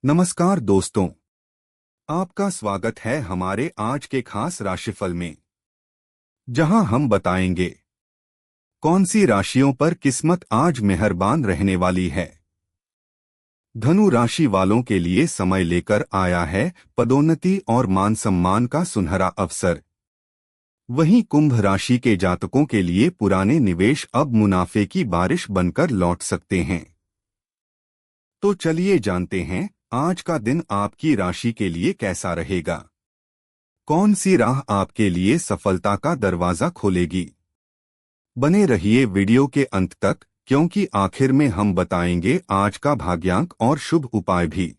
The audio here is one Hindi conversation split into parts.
नमस्कार दोस्तों, आपका स्वागत है हमारे आज के खास राशिफल में, जहां हम बताएंगे कौन सी राशियों पर किस्मत आज मेहरबान रहने वाली है। धनु राशि वालों के लिए समय लेकर आया है पदोन्नति और मान सम्मान का सुनहरा अवसर। वहीं कुंभ राशि के जातकों के लिए पुराने निवेश अब मुनाफे की बारिश बनकर लौट सकते हैं। तो चलिए जानते हैं आज का दिन आपकी राशि के लिए कैसा रहेगा। कौन सी राह आपके लिए सफलता का दरवाजा खोलेगी। बने रहिए वीडियो के अंत तक, क्योंकि आखिर में हम बताएंगे आज का भाग्यांक और शुभ उपाय भी।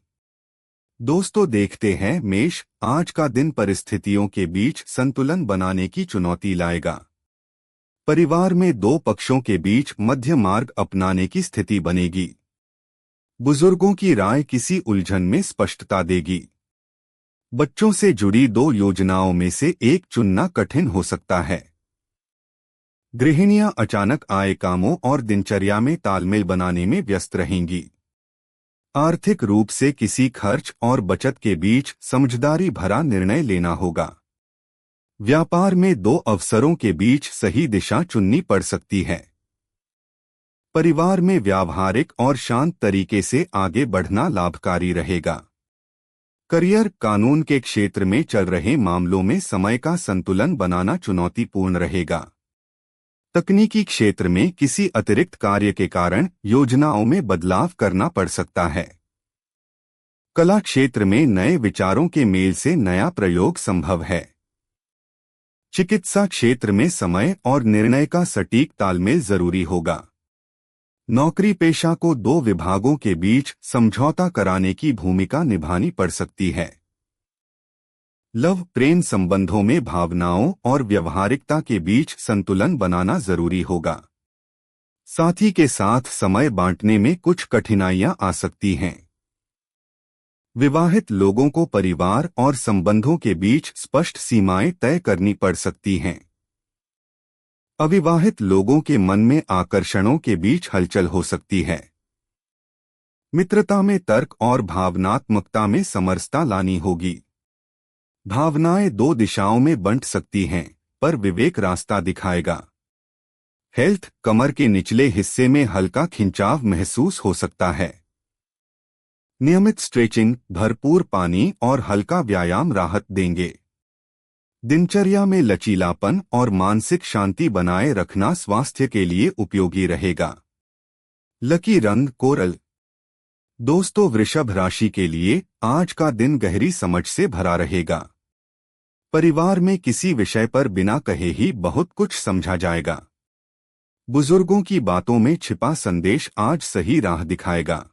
दोस्तों देखते हैं मेष, आज का दिन परिस्थितियों के बीच संतुलन बनाने की चुनौती लाएगा। परिवार में दो पक्षों के बीच मध्य मार्ग अपनाने की स्थिति बनेगी। बुजुर्गों की राय किसी उलझन में स्पष्टता देगी। बच्चों से जुड़ी दो योजनाओं में से एक चुनना कठिन हो सकता है। गृहिणियां अचानक आए कामों और दिनचर्या में तालमेल बनाने में व्यस्त रहेंगी। आर्थिक रूप से किसी खर्च और बचत के बीच समझदारी भरा निर्णय लेना होगा। व्यापार में दो अवसरों के बीच सही दिशा चुननी पड़ सकती है। परिवार में व्यावहारिक और शांत तरीके से आगे बढ़ना लाभकारी रहेगा। करियर, कानून के क्षेत्र में चल रहे मामलों में समय का संतुलन बनाना चुनौतीपूर्ण रहेगा। तकनीकी क्षेत्र में किसी अतिरिक्त कार्य के कारण योजनाओं में बदलाव करना पड़ सकता है। कला क्षेत्र में नए विचारों के मेल से नया प्रयोग संभव है। चिकित्सा क्षेत्र में समय और निर्णय का सटीक तालमेल जरूरी होगा। नौकरी पेशा को दो विभागों के बीच समझौता कराने की भूमिका निभानी पड़ सकती है। लव प्रेम संबंधों में भावनाओं और व्यवहारिकता के बीच संतुलन बनाना जरूरी होगा। साथी के साथ समय बांटने में कुछ कठिनाइयां आ सकती हैं। विवाहित लोगों को परिवार और संबंधों के बीच स्पष्ट सीमाएं तय करनी पड़ सकती हैं। अविवाहित लोगों के मन में आकर्षणों के बीच हलचल हो सकती है। मित्रता में तर्क और भावनात्मकता में समरसता लानी होगी। भावनाएं दो दिशाओं में बंट सकती हैं, पर विवेक रास्ता दिखाएगा। हेल्थ, कमर के निचले हिस्से में हल्का खिंचाव महसूस हो सकता है। नियमित स्ट्रेचिंग, भरपूर पानी और हल्का व्यायाम राहत देंगे। दिनचर्या में लचीलापन और मानसिक शांति बनाए रखना स्वास्थ्य के लिए उपयोगी रहेगा। लकी रंग कोरल। दोस्तों वृषभ राशि के लिए आज का दिन गहरी समझ से भरा रहेगा। परिवार में किसी विषय पर बिना कहे ही बहुत कुछ समझा जाएगा। बुजुर्गों की बातों में छिपा संदेश आज सही राह दिखाएगा।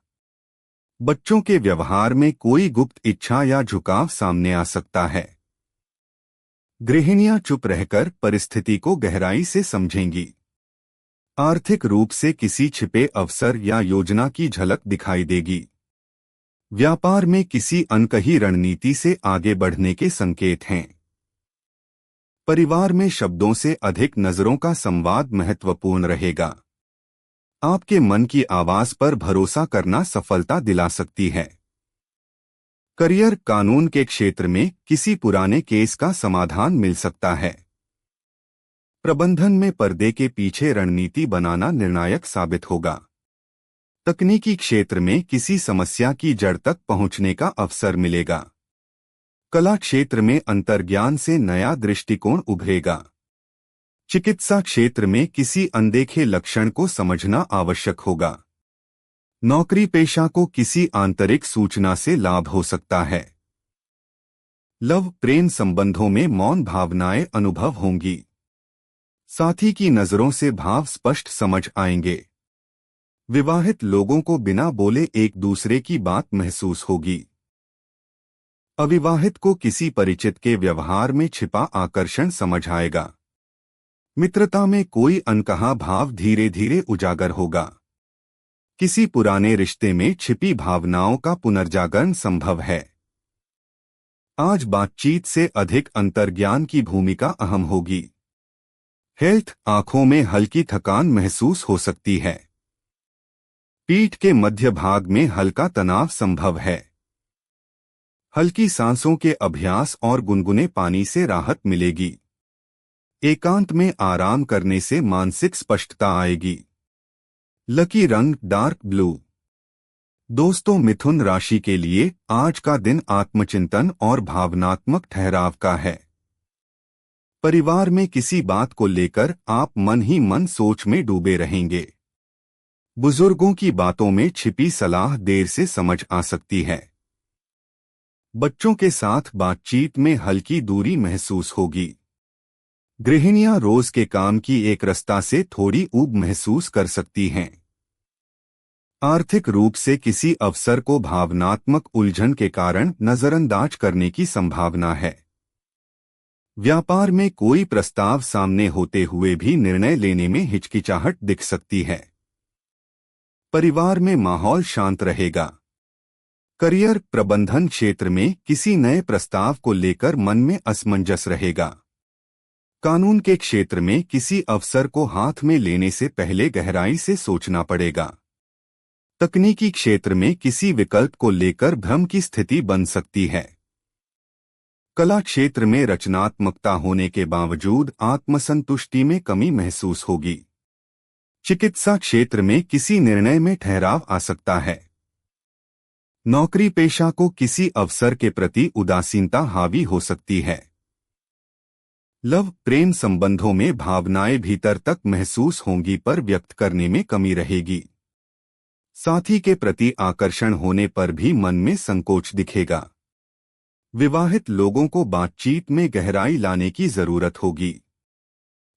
बच्चों के व्यवहार में कोई गुप्त इच्छा या झुकाव सामने आ सकता है। गृहिणियां चुप रहकर परिस्थिति को गहराई से समझेंगी। आर्थिक रूप से किसी छिपे अवसर या योजना की झलक दिखाई देगी। व्यापार में किसी अनकही रणनीति से आगे बढ़ने के संकेत हैं। परिवार में शब्दों से अधिक नजरों का संवाद महत्वपूर्ण रहेगा। आपके मन की आवाज पर भरोसा करना सफलता दिला सकती है। करियर, कानून के क्षेत्र में किसी पुराने केस का समाधान मिल सकता है। प्रबंधन में पर्दे के पीछे रणनीति बनाना निर्णायक साबित होगा। तकनीकी क्षेत्र में किसी समस्या की जड़ तक पहुंचने का अवसर मिलेगा। कला क्षेत्र में अंतर्ज्ञान से नया दृष्टिकोण उभरेगा। चिकित्सा क्षेत्र में किसी अनदेखे लक्षण को समझना आवश्यक होगा। नौकरी पेशा को किसी आंतरिक सूचना से लाभ हो सकता है। लव प्रेम संबंधों में मौन भावनाएं अनुभव होंगी। साथी की नजरों से भाव स्पष्ट समझ आएंगे। विवाहित लोगों को बिना बोले एक दूसरे की बात महसूस होगी। अविवाहित को किसी परिचित के व्यवहार में छिपा आकर्षण समझ आएगा। मित्रता में कोई अनकहा भाव धीरे धीरे उजागर होगा। किसी पुराने रिश्ते में छिपी भावनाओं का पुनर्जागरण संभव है। आज बातचीत से अधिक अंतर्ज्ञान की भूमिका अहम होगी। हेल्थ, आंखों में हल्की थकान महसूस हो सकती है। पीठ के मध्य भाग में हल्का तनाव संभव है। हल्की सांसों के अभ्यास और गुनगुने पानी से राहत मिलेगी। एकांत में आराम करने से मानसिक स्पष्टता आएगी। लकी रंग डार्क ब्लू। दोस्तों, मिथुन राशि के लिए आज का दिन आत्मचिंतन और भावनात्मक ठहराव का है। परिवार में किसी बात को लेकर आप मन ही मन सोच में डूबे रहेंगे। बुजुर्गों की बातों में छिपी सलाह देर से समझ आ सकती है। बच्चों के साथ बातचीत में हल्की दूरी महसूस होगी। गृहिणियां रोज के काम की एक रस्ता से थोड़ी ऊब महसूस कर सकती हैं। आर्थिक रूप से किसी अवसर को भावनात्मक उलझन के कारण नजरअंदाज करने की संभावना है। व्यापार में कोई प्रस्ताव सामने होते हुए भी निर्णय लेने में हिचकिचाहट दिख सकती है। परिवार में माहौल शांत रहेगा। करियर प्रबंधन क्षेत्र में किसी नए प्रस्ताव को लेकर मन में असमंजस रहेगा। कानून के क्षेत्र में किसी अवसर को हाथ में लेने से पहले गहराई से सोचना पड़ेगा। तकनीकी क्षेत्र में किसी विकल्प को लेकर भ्रम की स्थिति बन सकती है। कला क्षेत्र में रचनात्मकता होने के बावजूद आत्मसंतुष्टि में कमी महसूस होगी। चिकित्सा क्षेत्र में किसी निर्णय में ठहराव आ सकता है। नौकरी पेशा को किसी अवसर के प्रति उदासीनता हावी हो सकती है। लव प्रेम संबंधों में भावनाएं भीतर तक महसूस होंगी पर व्यक्त करने में कमी रहेगी। साथी के प्रति आकर्षण होने पर भी मन में संकोच दिखेगा। विवाहित लोगों को बातचीत में गहराई लाने की जरूरत होगी।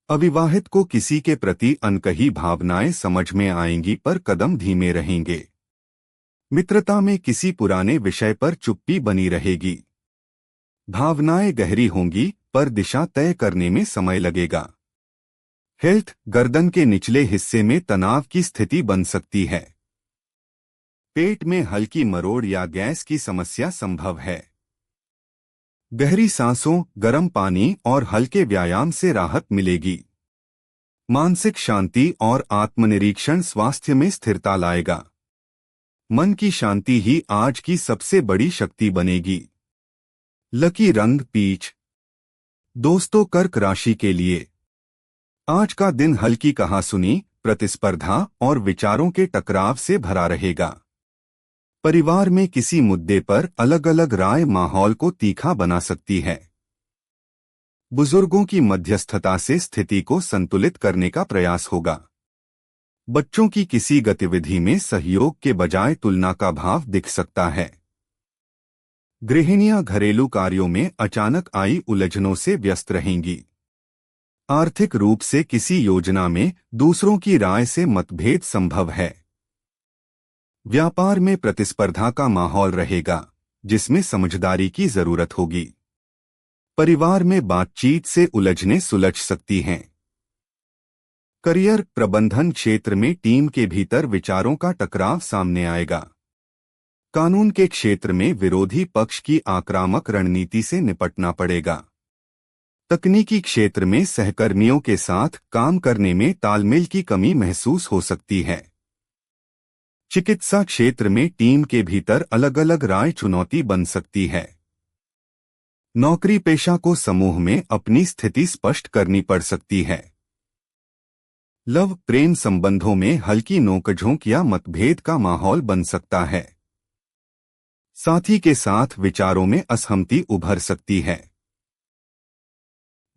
अविवाहित को किसी के प्रति अनकही भावनाएं समझ में आएंगी पर कदम धीमे रहेंगे। मित्रता में किसी पुराने विषय पर चुप्पी बनी रहेगी। भावनाएं गहरी होंगी पर दिशा तय करने में समय लगेगा। हेल्थ गर्दन के निचले हिस्से में तनाव की स्थिति बन सकती है। पेट में हल्की मरोड़ या गैस की समस्या संभव है। गहरी सांसों, गर्म पानी और हल्के व्यायाम से राहत मिलेगी। मानसिक शांति और आत्मनिरीक्षण स्वास्थ्य में स्थिरता लाएगा। मन की शांति ही आज की सबसे बड़ी शक्ति बनेगी। लकी रंग पीच। दोस्तों, कर्क राशि के लिए आज का दिन हल्की कहासुनी, प्रतिस्पर्धा और विचारों के टकराव से भरा रहेगा। परिवार में किसी मुद्दे पर अलग अलग राय माहौल को तीखा बना सकती है। बुजुर्गों की मध्यस्थता से स्थिति को संतुलित करने का प्रयास होगा। बच्चों की किसी गतिविधि में सहयोग के बजाय तुलना का भाव दिख सकता है। गृहिणियां घरेलू कार्यों में अचानक आई उलझनों से व्यस्त रहेंगी। आर्थिक रूप से किसी योजना में दूसरों की राय से मतभेद संभव है। व्यापार में प्रतिस्पर्धा का माहौल रहेगा, जिसमें समझदारी की जरूरत होगी। परिवार में बातचीत से उलझनें सुलझ सकती हैं। करियर प्रबंधन क्षेत्र में टीम के भीतर विचारों का टकराव सामने आएगा। कानून के क्षेत्र में विरोधी पक्ष की आक्रामक रणनीति से निपटना पड़ेगा। तकनीकी क्षेत्र में सहकर्मियों के साथ काम करने में तालमेल की कमी महसूस हो सकती है। चिकित्सा क्षेत्र में टीम के भीतर अलग अलग राय चुनौती बन सकती है। नौकरी पेशा को समूह में अपनी स्थिति स्पष्ट करनी पड़ सकती है। लव प्रेम संबंधों में हल्की नोकझोंक या मतभेद का माहौल बन सकता है। साथी के साथ विचारों में असहमति उभर सकती है।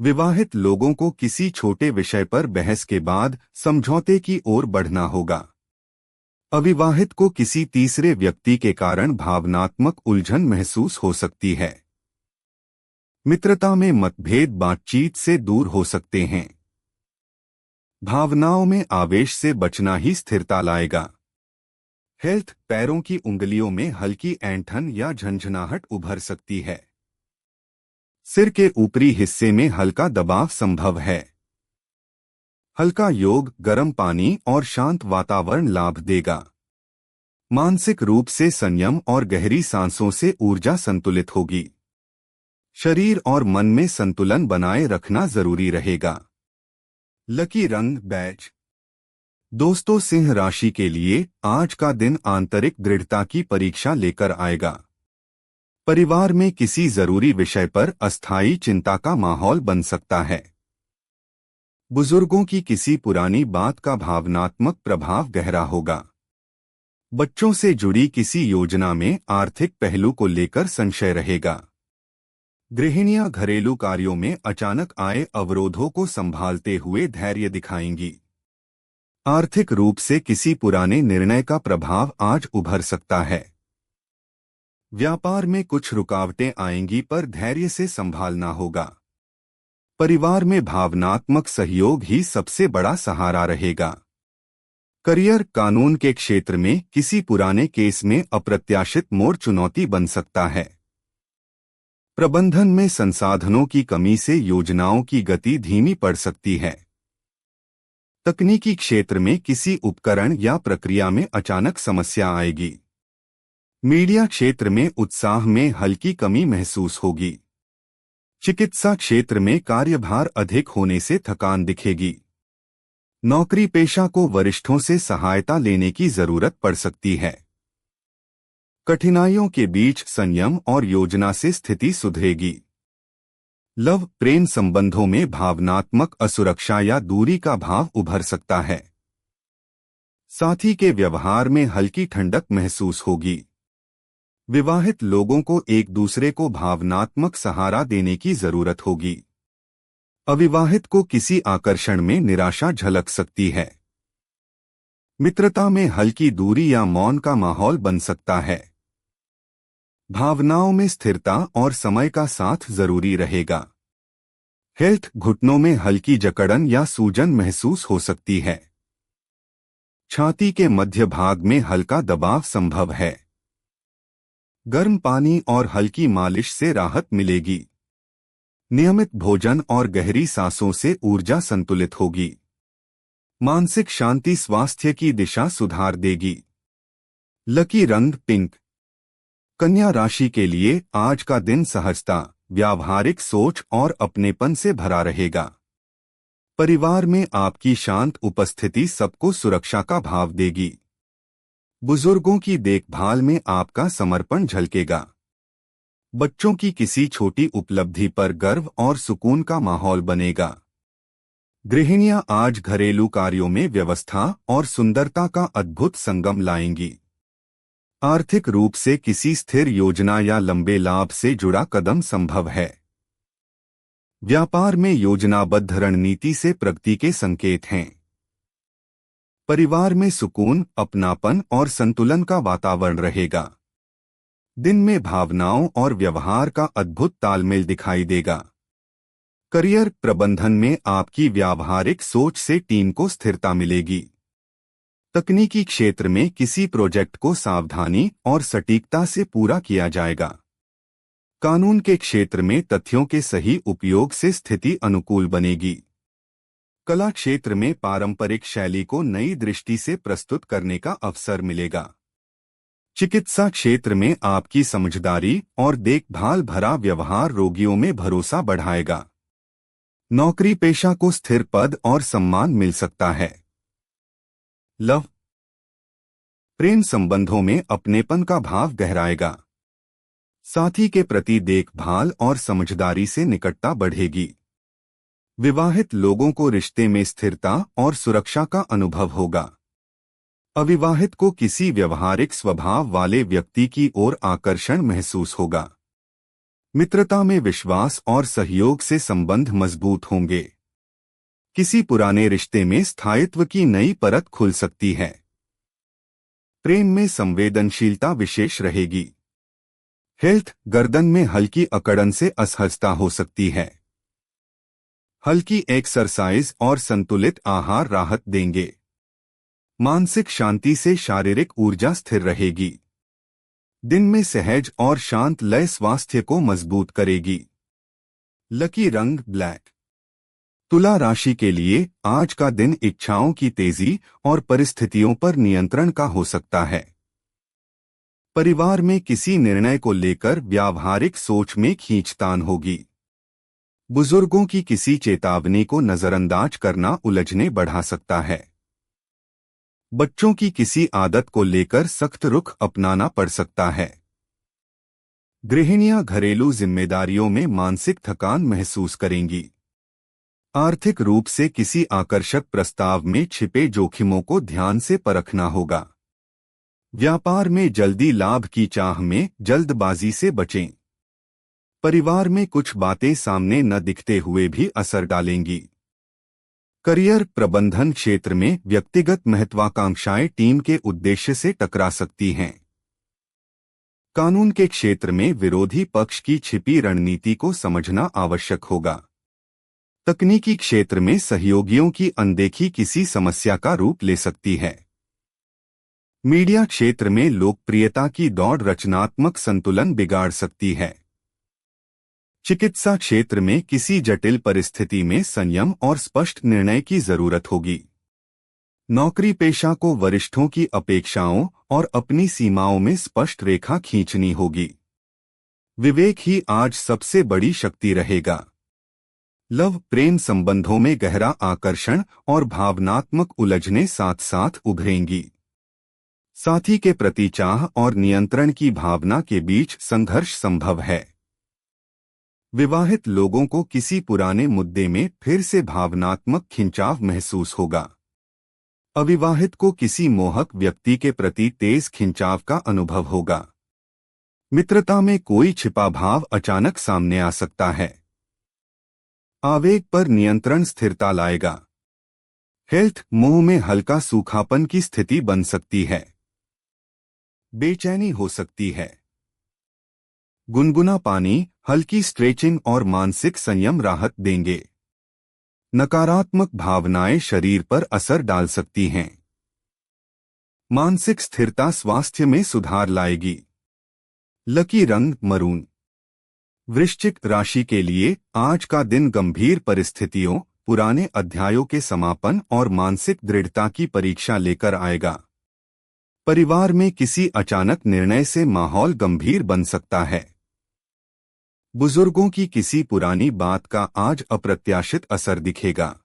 विवाहित लोगों को किसी छोटे विषय पर बहस के बाद समझौते की ओर बढ़ना होगा। अविवाहित को किसी तीसरे व्यक्ति के कारण भावनात्मक उलझन महसूस हो सकती है। मित्रता में मतभेद बातचीत से दूर हो सकते हैं। भावनाओं में आवेश से बचना ही स्थिरता लाएगा। हेल्थ पैरों की उंगलियों में हल्की ऐंठन या झंझनाहट उभर सकती है। सिर के ऊपरी हिस्से में हल्का दबाव संभव है। हल्का योग, गर्म पानी और शांत वातावरण लाभ देगा। मानसिक रूप से संयम और गहरी सांसों से ऊर्जा संतुलित होगी। शरीर और मन में संतुलन बनाए रखना जरूरी रहेगा। लकी रंग बैज। दोस्तों, सिंह राशि के लिए आज का दिन आंतरिक दृढ़ता की परीक्षा लेकर आएगा। परिवार में किसी जरूरी विषय पर अस्थायी चिंता का माहौल बन सकता है। बुजुर्गों की किसी पुरानी बात का भावनात्मक प्रभाव गहरा होगा। बच्चों से जुड़ी किसी योजना में आर्थिक पहलू को लेकर संशय रहेगा। गृहिणियां घरेलू कार्यों में अचानक आए अवरोधों को संभालते हुए धैर्य दिखाएंगी। आर्थिक रूप से किसी पुराने निर्णय का प्रभाव आज उभर सकता है। व्यापार में कुछ रुकावटें आएंगी पर धैर्य से संभालना होगा। परिवार में भावनात्मक सहयोग ही सबसे बड़ा सहारा रहेगा। करियर कानून के क्षेत्र में किसी पुराने केस में अप्रत्याशित मोड़ चुनौती बन सकता है। प्रबंधन में संसाधनों की कमी से योजनाओं की गति धीमी पड़ सकती है। तकनीकी क्षेत्र में किसी उपकरण या प्रक्रिया में अचानक समस्या आएगी। मीडिया क्षेत्र में उत्साह में हल्की कमी महसूस होगी। चिकित्सा क्षेत्र में कार्यभार अधिक होने से थकान दिखेगी। नौकरी पेशा को वरिष्ठों से सहायता लेने की जरूरत पड़ सकती है। कठिनाइयों के बीच संयम और योजना से स्थिति सुधरेगी। लव प्रेम संबंधों में भावनात्मक असुरक्षा या दूरी का भाव उभर सकता है। साथी के व्यवहार में हल्की ठंडक महसूस होगी। विवाहित लोगों को एक दूसरे को भावनात्मक सहारा देने की जरूरत होगी। अविवाहित को किसी आकर्षण में निराशा झलक सकती है। मित्रता में हल्की दूरी या मौन का माहौल बन सकता है। भावनाओं में स्थिरता और समय का साथ जरूरी रहेगा। हेल्थ घुटनों में हल्की जकड़न या सूजन महसूस हो सकती है। छाती के मध्य भाग में हल्का दबाव संभव है। गर्म पानी और हल्की मालिश से राहत मिलेगी। नियमित भोजन और गहरी सांसों से ऊर्जा संतुलित होगी। मानसिक शांति स्वास्थ्य की दिशा सुधार देगी। लकी रंग पिंक। कन्या राशि के लिए आज का दिन सहजता, व्यावहारिक सोच और अपनेपन से भरा रहेगा। परिवार में आपकी शांत उपस्थिति सबको सुरक्षा का भाव देगी। बुजुर्गों की देखभाल में आपका समर्पण झलकेगा। बच्चों की किसी छोटी उपलब्धि पर गर्व और सुकून का माहौल बनेगा। गृहिणियां आज घरेलू कार्यों में व्यवस्था और सुंदरता का अद्भुत संगम लाएंगी। आर्थिक रूप से किसी स्थिर योजना या लंबे लाभ से जुड़ा कदम संभव है। व्यापार में योजनाबद्ध रणनीति से प्रगति के संकेत हैं। परिवार में सुकून, अपनापन और संतुलन का वातावरण रहेगा। दिन में भावनाओं और व्यवहार का अद्भुत तालमेल दिखाई देगा। करियर प्रबंधन में आपकी व्यावहारिक सोच से टीम को स्थिरता मिलेगी। तकनीकी क्षेत्र में किसी प्रोजेक्ट को सावधानी और सटीकता से पूरा किया जाएगा। कानून के क्षेत्र में तथ्यों के सही उपयोग से स्थिति अनुकूल बनेगी। कला क्षेत्र में पारंपरिक शैली को नई दृष्टि से प्रस्तुत करने का अवसर मिलेगा। चिकित्सा क्षेत्र में आपकी समझदारी और देखभाल भरा व्यवहार रोगियों में भरोसा बढ़ाएगा। नौकरी पेशा को स्थिर पद और सम्मान मिल सकता है। लव प्रेम संबंधों में अपनेपन का भाव गहराएगा। साथी के प्रति देखभाल और समझदारी से निकटता बढ़ेगी। विवाहित लोगों को रिश्ते में स्थिरता और सुरक्षा का अनुभव होगा। अविवाहित को किसी व्यवहारिक स्वभाव वाले व्यक्ति की ओर आकर्षण महसूस होगा। मित्रता में विश्वास और सहयोग से संबंध मजबूत होंगे। किसी पुराने रिश्ते में स्थायित्व की नई परत खुल सकती है। प्रेम में संवेदनशीलता विशेष रहेगी। हेल्थ गर्दन में हल्की अकड़न से असहजता हो सकती है। हल्की एक्सरसाइज और संतुलित आहार राहत देंगे। मानसिक शांति से शारीरिक ऊर्जा स्थिर रहेगी। दिन में सहज और शांत लय स्वास्थ्य को मजबूत करेगी। लकी रंग ब्लैक। तुला राशि के लिए आज का दिन इच्छाओं की तेजी और परिस्थितियों पर नियंत्रण का हो सकता है। परिवार में किसी निर्णय को लेकर व्यावहारिक सोच में खींचतान होगी। बुजुर्गों की किसी चेतावनी को नजरअंदाज करना उलझने बढ़ा सकता है। बच्चों की किसी आदत को लेकर सख्त रुख अपनाना पड़ सकता है। गृहिणियां घरेलू जिम्मेदारियों में मानसिक थकान महसूस करेंगी। आर्थिक रूप से किसी आकर्षक प्रस्ताव में छिपे जोखिमों को ध्यान से परखना होगा। व्यापार में जल्दी लाभ की चाह में जल्दबाजी से बचें। परिवार में कुछ बातें सामने न दिखते हुए भी असर डालेंगी। करियर प्रबंधन क्षेत्र में व्यक्तिगत महत्वाकांक्षाएं टीम के उद्देश्य से टकरा सकती हैं। कानून के क्षेत्र में विरोधी पक्ष की छिपी रणनीति को समझना आवश्यक होगा। तकनीकी क्षेत्र में सहयोगियों की अनदेखी किसी समस्या का रूप ले सकती है। मीडिया क्षेत्र में लोकप्रियता की दौड़ रचनात्मक संतुलन बिगाड़ सकती है। चिकित्सा क्षेत्र में किसी जटिल परिस्थिति में संयम और स्पष्ट निर्णय की जरूरत होगी। नौकरी पेशा को वरिष्ठों की अपेक्षाओं और अपनी सीमाओं में स्पष्ट रेखा खींचनी होगी। विवेक ही आज सबसे बड़ी शक्ति रहेगा। लव प्रेम संबंधों में गहरा आकर्षण और भावनात्मक उलझनें साथ साथ उभरेंगी। साथी के प्रति चाह और नियंत्रण की भावना के बीच संघर्ष संभव है। विवाहित लोगों को किसी पुराने मुद्दे में फिर से भावनात्मक खिंचाव महसूस होगा। अविवाहित को किसी मोहक व्यक्ति के प्रति तेज खिंचाव का अनुभव होगा। मित्रता में कोई छिपा भाव अचानक सामने आ सकता है। आवेग पर नियंत्रण स्थिरता लाएगा। हेल्थ मुंह में हल्का सूखापन की स्थिति बन सकती है। बेचैनी हो सकती है। गुनगुना पानी, हल्की स्ट्रेचिंग और मानसिक संयम राहत देंगे। नकारात्मक भावनाएं शरीर पर असर डाल सकती हैं। मानसिक स्थिरता स्वास्थ्य में सुधार लाएगी। लकी रंग मरून। वृश्चिक राशि के लिए आज का दिन गंभीर परिस्थितियों, पुराने अध्यायों के समापन और मानसिक दृढ़ता की परीक्षा लेकर आएगा। परिवार में किसी अचानक निर्णय से माहौल गंभीर बन सकता है। बुजुर्गों की किसी पुरानी बात का आज अप्रत्याशित असर दिखेगा।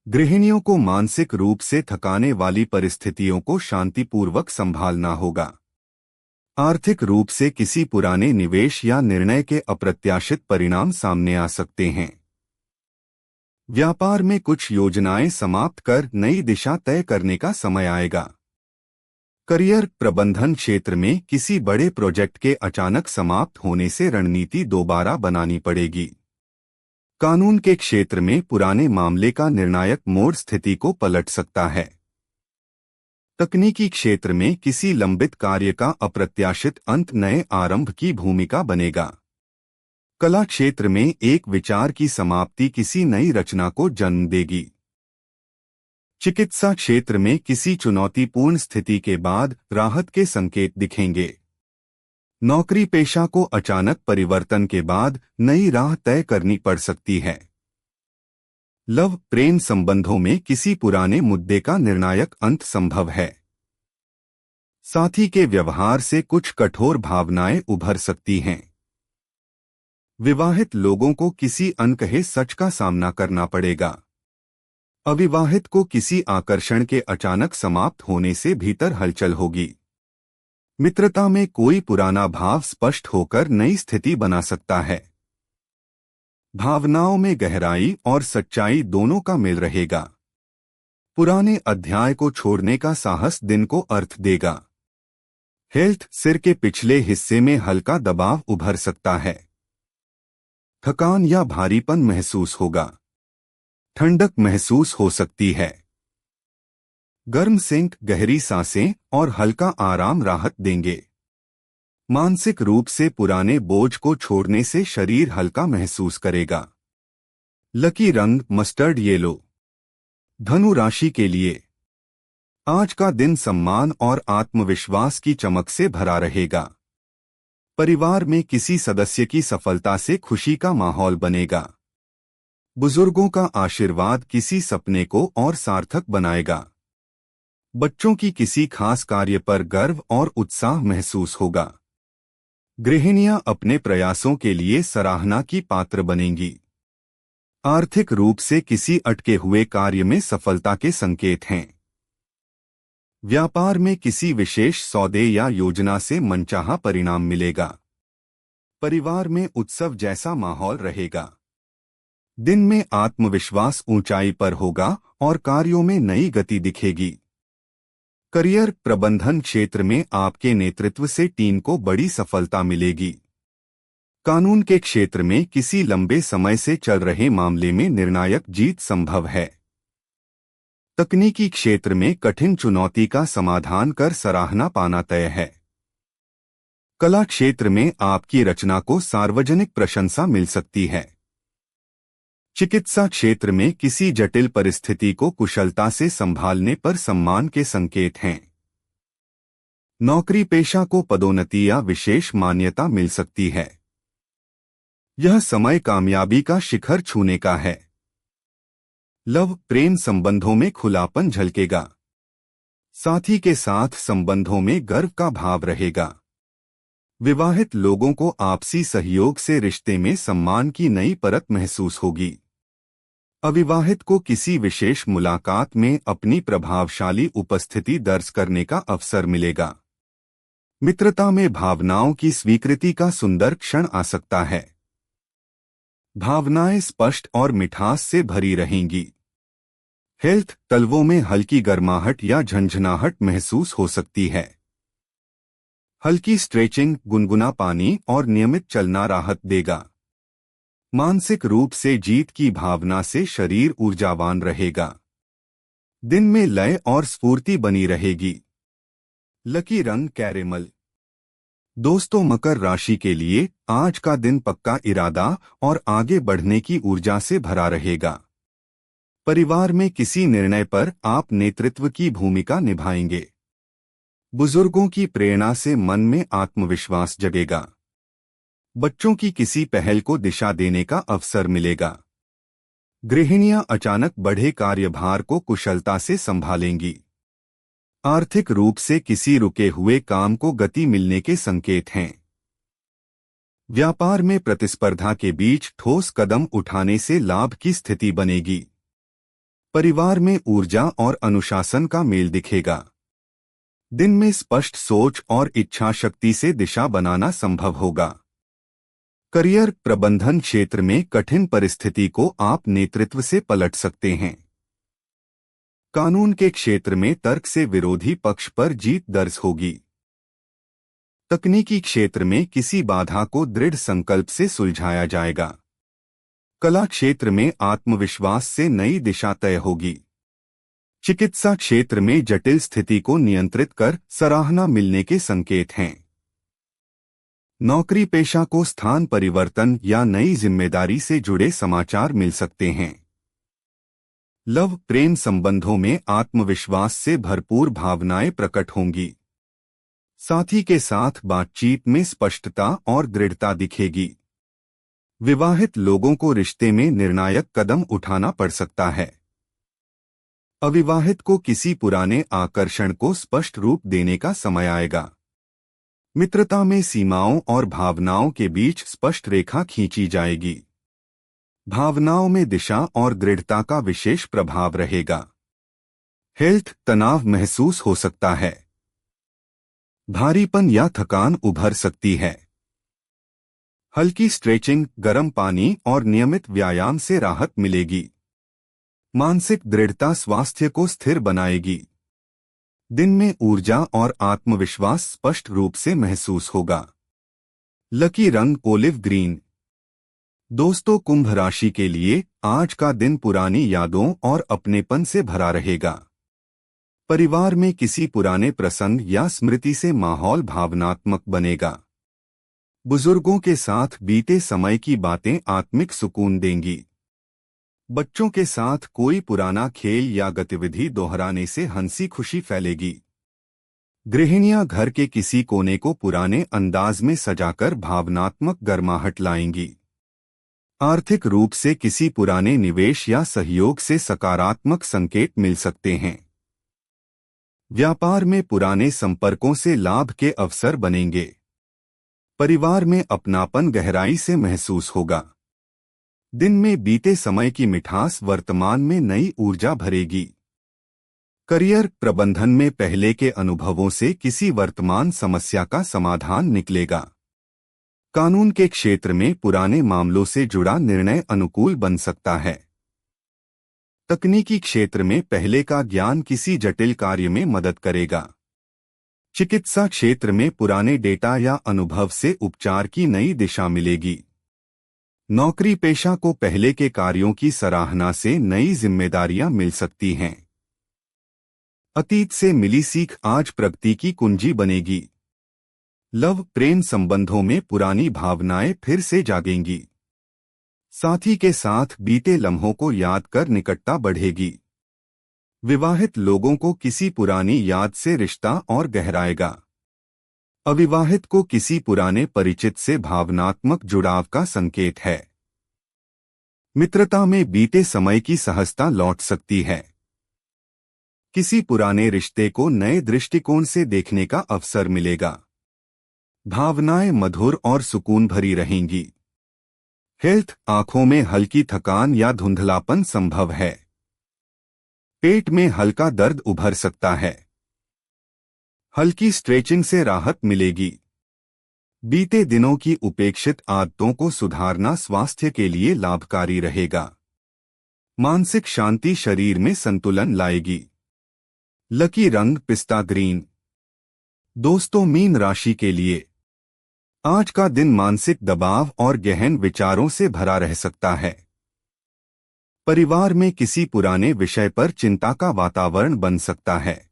गृहिणियों को मानसिक रूप से थकाने वाली परिस्थितियों को शांतिपूर्वक संभालना होगा। आर्थिक रूप से किसी पुराने निवेश या निर्णय के अप्रत्याशित परिणाम सामने आ सकते हैं। व्यापार में कुछ योजनाएं समाप्त कर नई दिशा तय करने का समय आएगा। करियर प्रबंधन क्षेत्र में किसी बड़े प्रोजेक्ट के अचानक समाप्त होने से रणनीति दोबारा बनानी पड़ेगी। कानून के क्षेत्र में पुराने मामले का निर्णायक मोड़ स्थिति को पलट सकता है। तकनीकी क्षेत्र में किसी लंबित कार्य का अप्रत्याशित अंत नए आरंभ की भूमिका बनेगा। कला क्षेत्र में एक विचार की समाप्ति किसी नई रचना को जन्म देगी। चिकित्सा क्षेत्र में किसी चुनौतीपूर्ण स्थिति के बाद राहत के संकेत दिखेंगे। नौकरी पेशा को अचानक परिवर्तन के बाद नई राह तय करनी पड़ सकती है। लव प्रेम संबंधों में किसी पुराने मुद्दे का निर्णायक अंत संभव है। साथी के व्यवहार से कुछ कठोर भावनाएं उभर सकती हैं। विवाहित लोगों को किसी अनकहे सच का सामना करना पड़ेगा। अविवाहित को किसी आकर्षण के अचानक समाप्त होने से भीतर हलचल होगी। मित्रता में कोई पुराना भाव स्पष्ट होकर नई स्थिति बना सकता है। भावनाओं में गहराई और सच्चाई दोनों का मेल रहेगा। पुराने अध्याय को छोड़ने का साहस दिन को अर्थ देगा। हेल्थ सिर के पिछले हिस्से में हल्का दबाव उभर सकता है। थकान या भारीपन महसूस होगा। ठंडक महसूस हो सकती है। गर्म सिंक, गहरी सांसें और हल्का आराम राहत देंगे। मानसिक रूप से पुराने बोझ को छोड़ने से शरीर हल्का महसूस करेगा। लकी रंग मस्टर्ड येलो। धनु राशि के लिए आज का दिन सम्मान और आत्मविश्वास की चमक से भरा रहेगा। परिवार में किसी सदस्य की सफलता से खुशी का माहौल बनेगा। बुजुर्गों का आशीर्वाद किसी सपने को और सार्थक बनाएगा। बच्चों की किसी खास कार्य पर गर्व और उत्साह महसूस होगा। गृहिणियां अपने प्रयासों के लिए सराहना की पात्र बनेंगी। आर्थिक रूप से किसी अटके हुए कार्य में सफलता के संकेत हैं। व्यापार में किसी विशेष सौदे या योजना से मनचाहा परिणाम मिलेगा। परिवार में उत्सव जैसा माहौल रहेगा। दिन में आत्मविश्वास ऊंचाई पर होगा और कार्यों में नई गति दिखेगी। करियर प्रबंधन क्षेत्र में आपके नेतृत्व से टीम को बड़ी सफलता मिलेगी। कानून के क्षेत्र में किसी लंबे समय से चल रहे मामले में निर्णायक जीत संभव है। तकनीकी क्षेत्र में कठिन चुनौती का समाधान कर सराहना पाना तय है। कला क्षेत्र में आपकी रचना को सार्वजनिक प्रशंसा मिल सकती है। चिकित्सा क्षेत्र में किसी जटिल परिस्थिति को कुशलता से संभालने पर सम्मान के संकेत हैं। नौकरी पेशा को पदोन्नति या विशेष मान्यता मिल सकती है। यह समय कामयाबी का शिखर छूने का है। लव प्रेम संबंधों में खुलापन झलकेगा। साथी के साथ संबंधों में गर्व का भाव रहेगा। विवाहित लोगों को आपसी सहयोग से रिश्ते में सम्मान की नई परत महसूस होगी। अविवाहित को किसी विशेष मुलाकात में अपनी प्रभावशाली उपस्थिति दर्ज करने का अवसर मिलेगा। मित्रता में भावनाओं की स्वीकृति का सुंदर क्षण आ सकता है। भावनाएं स्पष्ट और मिठास से भरी रहेंगी। हेल्थ तलवों में हल्की गर्माहट या झंझनाहट महसूस हो सकती है। हल्की स्ट्रेचिंग, गुनगुना पानी और नियमित चलना राहत देगा। मानसिक रूप से जीत की भावना से शरीर ऊर्जावान रहेगा। दिन में लय और स्फूर्ति बनी रहेगी। लकी रंग कैरेमल। दोस्तों, मकर राशि के लिए आज का दिन पक्का इरादा और आगे बढ़ने की ऊर्जा से भरा रहेगा। परिवार में किसी निर्णय पर आप नेतृत्व की भूमिका निभाएंगे। बुजुर्गों की प्रेरणा से मन में आत्मविश्वास जगेगा। बच्चों की किसी पहल को दिशा देने का अवसर मिलेगा। गृहिणियां अचानक बढ़े कार्यभार को कुशलता से संभालेंगी। आर्थिक रूप से किसी रुके हुए काम को गति मिलने के संकेत हैं। व्यापार में प्रतिस्पर्धा के बीच ठोस कदम उठाने से लाभ की स्थिति बनेगी। परिवार में ऊर्जा और अनुशासन का मेल दिखेगा। दिन में स्पष्ट सोच और इच्छा शक्ति से दिशा बनाना संभव होगा। करियर प्रबंधन क्षेत्र में कठिन परिस्थिति को आप नेतृत्व से पलट सकते हैं। कानून के क्षेत्र में तर्क से विरोधी पक्ष पर जीत दर्ज होगी। तकनीकी क्षेत्र में किसी बाधा को दृढ़ संकल्प से सुलझाया जाएगा। कला क्षेत्र में आत्मविश्वास से नई दिशा तय होगी। चिकित्सा क्षेत्र में जटिल स्थिति को नियंत्रित कर सराहना मिलने के संकेत हैं। नौकरी पेशा को स्थान परिवर्तन या नई जिम्मेदारी से जुड़े समाचार मिल सकते हैं। लव प्रेम संबंधों में आत्मविश्वास से भरपूर भावनाएं प्रकट होंगी। साथी के साथ बातचीत में स्पष्टता और दृढ़ता दिखेगी। विवाहित लोगों को रिश्ते में निर्णायक कदम उठाना पड़ सकता है। अविवाहित को किसी पुराने आकर्षण को स्पष्ट रूप देने का समय आएगा। मित्रता में सीमाओं और भावनाओं के बीच स्पष्ट रेखा खींची जाएगी। भावनाओं में दिशा और दृढ़ता का विशेष प्रभाव रहेगा। हेल्थ तनाव महसूस हो सकता है। भारीपन या थकान उभर सकती है। हल्की स्ट्रेचिंग, गर्म पानी और नियमित व्यायाम से राहत मिलेगी। मानसिक दृढ़ता स्वास्थ्य को स्थिर बनाएगी। दिन में ऊर्जा और आत्मविश्वास स्पष्ट रूप से महसूस होगा। लकी रंग ओलिव ग्रीन। दोस्तों, कुंभ राशि के लिए आज का दिन पुरानी यादों और अपनेपन से भरा रहेगा। परिवार में किसी पुराने प्रसंग या स्मृति से माहौल भावनात्मक बनेगा। बुजुर्गों के साथ बीते समय की बातें आत्मिक सुकून देंगी। बच्चों के साथ कोई पुराना खेल या गतिविधि दोहराने से हंसी खुशी फैलेगी। गृहिणियां घर के किसी कोने को पुराने अंदाज में सजाकर भावनात्मक गर्माहट लाएंगी। आर्थिक रूप से किसी पुराने निवेश या सहयोग से सकारात्मक संकेत मिल सकते हैं। व्यापार में पुराने संपर्कों से लाभ के अवसर बनेंगे। परिवार में अपनापन गहराई से महसूस होगा। दिन में बीते समय की मिठास वर्तमान में नई ऊर्जा भरेगी। करियर प्रबंधन में पहले के अनुभवों से किसी वर्तमान समस्या का समाधान निकलेगा। कानून के क्षेत्र में पुराने मामलों से जुड़ा निर्णय अनुकूल बन सकता है। तकनीकी क्षेत्र में पहले का ज्ञान किसी जटिल कार्य में मदद करेगा। चिकित्सा क्षेत्र में पुराने डेटा या अनुभव से उपचार की नई दिशा मिलेगी। नौकरी पेशा को पहले के कार्यों की सराहना से नई जिम्मेदारियां मिल सकती हैं। अतीत से मिली सीख आज प्रगति की कुंजी बनेगी। लव प्रेम संबंधों में पुरानी भावनाएं फिर से जागेंगी। साथी के साथ बीते लम्हों को याद कर निकटता बढ़ेगी। विवाहित लोगों को किसी पुरानी याद से रिश्ता और गहराएगा। अविवाहित को किसी पुराने परिचित से भावनात्मक जुड़ाव का संकेत है। मित्रता में बीते समय की सहजता लौट सकती है। किसी पुराने रिश्ते को नए दृष्टिकोण से देखने का अवसर मिलेगा। भावनाएं मधुर और सुकून भरी रहेंगी। हेल्थ, आंखों में हल्की थकान या धुंधलापन संभव है। पेट में हल्का दर्द उभर सकता है। हल्की स्ट्रेचिंग से राहत मिलेगी। बीते दिनों की उपेक्षित आदतों को सुधारना स्वास्थ्य के लिए लाभकारी रहेगा। मानसिक शांति शरीर में संतुलन लाएगी। लकी रंग पिस्ता ग्रीन। दोस्तों, मीन राशि के लिए आज का दिन मानसिक दबाव और गहन विचारों से भरा रह सकता है। परिवार में किसी पुराने विषय पर चिंता का वातावरण बन सकता है।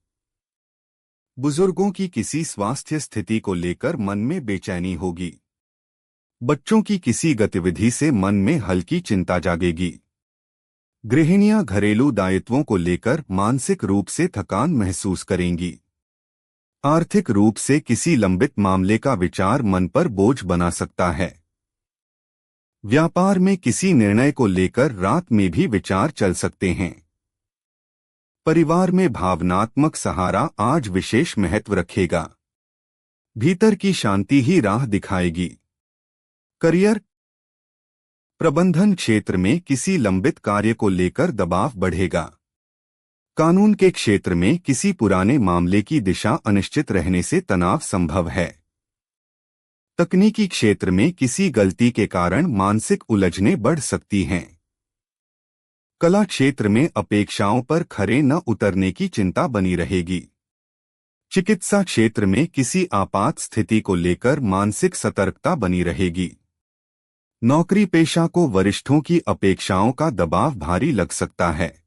बुजुर्गों की किसी स्वास्थ्य स्थिति को लेकर मन में बेचैनी होगी। बच्चों की किसी गतिविधि से मन में हल्की चिंता जागेगी। गृहिणियां घरेलू दायित्वों को लेकर मानसिक रूप से थकान महसूस करेंगी। आर्थिक रूप से किसी लंबित मामले का विचार मन पर बोझ बना सकता है। व्यापार में किसी निर्णय को लेकर रात में भी विचार चल सकते हैं। परिवार में भावनात्मक सहारा आज विशेष महत्व रखेगा। भीतर की शांति ही राह दिखाएगी। करियर, प्रबंधन क्षेत्र में किसी लंबित कार्य को लेकर दबाव बढ़ेगा। कानून के क्षेत्र में किसी पुराने मामले की दिशा अनिश्चित रहने से तनाव संभव है। तकनीकी क्षेत्र में किसी गलती के कारण मानसिक उलझनें बढ़ सकती हैं। कला क्षेत्र में अपेक्षाओं पर खरे न उतरने की चिंता बनी रहेगी। चिकित्सा क्षेत्र में किसी आपात स्थिति को लेकर मानसिक सतर्कता बनी रहेगी। नौकरी पेशा को वरिष्ठों की अपेक्षाओं का दबाव भारी लग सकता है।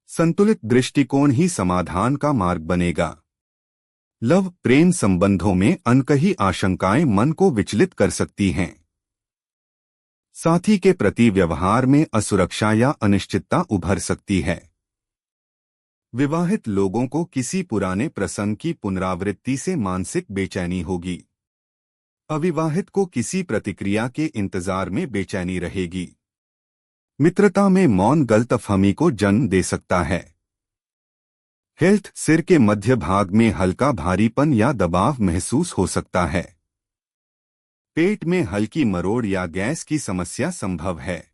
संतुलित दृष्टिकोण ही समाधान का मार्ग बनेगा। लव प्रेम संबंधों में अनकही आशंकाएं मन को विचलित कर सकती हैं। साथी के प्रति व्यवहार में असुरक्षा या अनिश्चितता उभर सकती है। विवाहित लोगों को किसी पुराने प्रसंग की पुनरावृत्ति से मानसिक बेचैनी होगी। अविवाहित को किसी प्रतिक्रिया के इंतजार में बेचैनी रहेगी। मित्रता में मौन गलतफहमी को जन्म दे सकता है। हेल्थ, सिर के मध्य भाग में हल्का भारीपन या दबाव महसूस हो सकता है। पेट में हल्की मरोड़ या गैस की समस्या संभव है।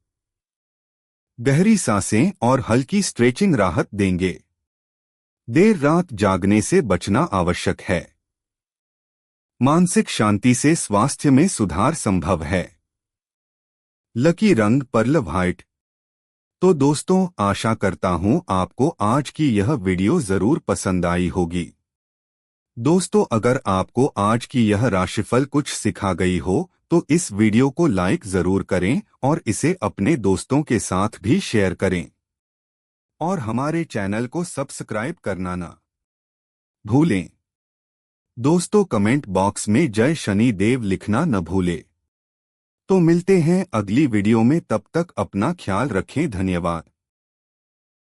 गहरी सांसें और हल्की स्ट्रेचिंग राहत देंगे। देर रात जागने से बचना आवश्यक है। मानसिक शांति से स्वास्थ्य में सुधार संभव है। लकी रंग पर्ल व्हाइट। तो दोस्तों, आशा करता हूं आपको आज की यह वीडियो जरूर पसंद आई होगी। दोस्तों, अगर आपको आज की यह राशिफल कुछ सिखा गई हो तो इस वीडियो को लाइक जरूर करें और इसे अपने दोस्तों के साथ भी शेयर करें और हमारे चैनल को सब्सक्राइब करना ना भूलें। दोस्तों, कमेंट बॉक्स में जय शनि देव लिखना न भूलें। तो मिलते हैं अगली वीडियो में, तब तक अपना ख्याल रखें। धन्यवाद।